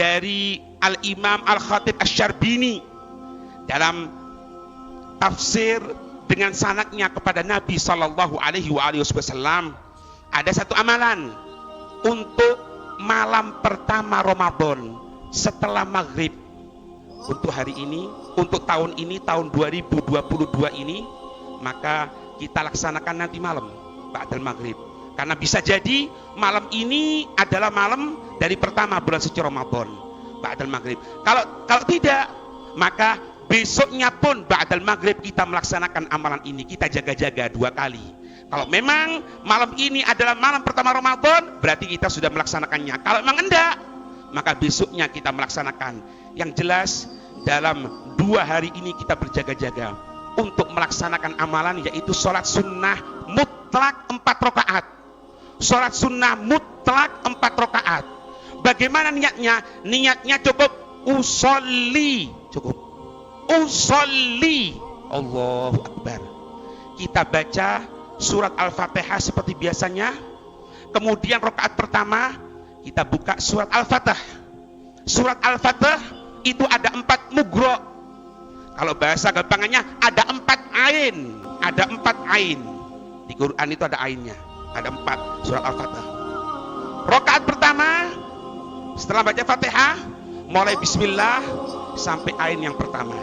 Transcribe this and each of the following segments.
dari Al-Imam Al-Khatib Asy-Syarbini dalam tafsir dengan sanadnya kepada Nabi Sallallahu Alaihi Wasallam, ada satu amalan untuk malam pertama Ramadan setelah maghrib. Untuk hari ini, untuk tahun ini, tahun 2022 ini, maka kita laksanakan nanti malam ba'dal maghrib, karena bisa jadi malam ini adalah malam dari pertama bulan suci Ramadan ba'dal maghrib. Kalau tidak, maka besoknya pun ba'dal maghrib kita melaksanakan amalan ini, kita jaga-jaga 2 kali. Kalau memang malam ini adalah malam pertama Ramadan, berarti kita sudah melaksanakannya. Kalau memang enggak, maka besoknya kita melaksanakan. Yang jelas dalam 2 hari ini kita berjaga-jaga untuk melaksanakan amalan, yaitu sholat sunnah mutlak 4 rakaat. Sholat sunnah mutlak 4 rakaat. Bagaimana niatnya? Niatnya cukup usolli, cukup usolli, Allahu Akbar. Kita baca surat Al-Fatihah seperti biasanya. Kemudian rakaat pertama kita buka surat Al-Fatihah. Surat Al-Fatihah itu ada 4 mugro. Kalau bahasa gampangannya ada 4 ain. Ada 4 ain. Di Quran itu ada ainnya. Ada 4 surat Al-Fatihah. Rakaat pertama setelah baca Fatihah, mulai bismillah sampai ain yang pertama.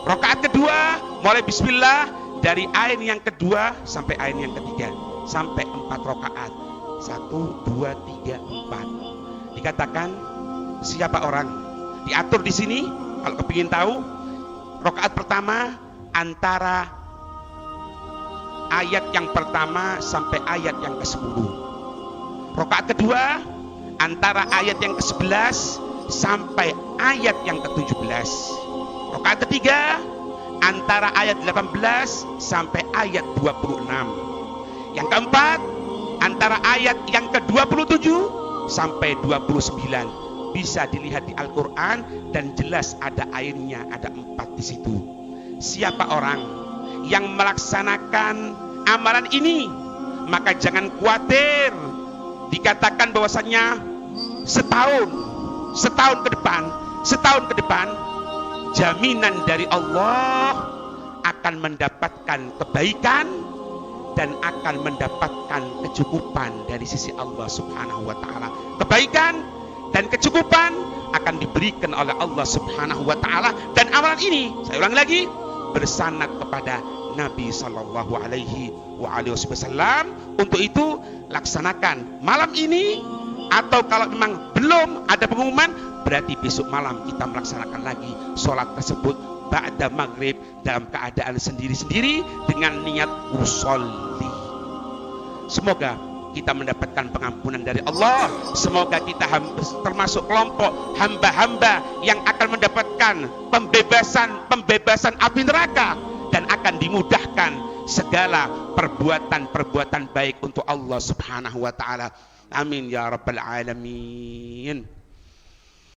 Rakaat kedua mulai bismillah dari ain yang kedua sampai ain yang ketiga, sampai 4 rakaat. 1, 2, 3, 4. Dikatakan siapa orang? Diatur di sini. Kalau kepingin tahu, rakaat pertama antara ayat yang pertama sampai ayat yang ke-10. Rakaat kedua antara ayat yang ke-11 sampai ayat yang ke-17. Rakaat ketiga antara ayat 18 sampai ayat 26. Yang keempat antara ayat yang ke-27 sampai 29. Bisa dilihat di Al-Quran dan jelas ada airnya, ada 4 di situ. Siapa orang yang melaksanakan amalan ini, maka jangan khawatir dikatakan bahwasannya setahun ke depan jaminan dari Allah akan mendapatkan kebaikan dan akan mendapatkan kecukupan dari sisi Allah Subhanahu wa taala. Kebaikan dan kecukupan akan diberikan oleh Allah Subhanahu wa taala, dan amalan ini, saya ulang lagi, bersanad kepada Nabi Sallallahu Alaihi Wasallam. Untuk itu laksanakan malam ini, atau kalau memang belum ada pengumuman, berarti besok malam kita melaksanakan lagi sholat tersebut ba'da maghrib dalam keadaan sendiri-sendiri dengan niat usolli. Semoga kita mendapatkan pengampunan dari Allah. Semoga kita termasuk kelompok hamba-hamba yang akan mendapatkan pembebasan api neraka, dan akan dimudahkan segala perbuatan baik untuk Allah Subhanahu wa taala. Amin ya rabbal alamin.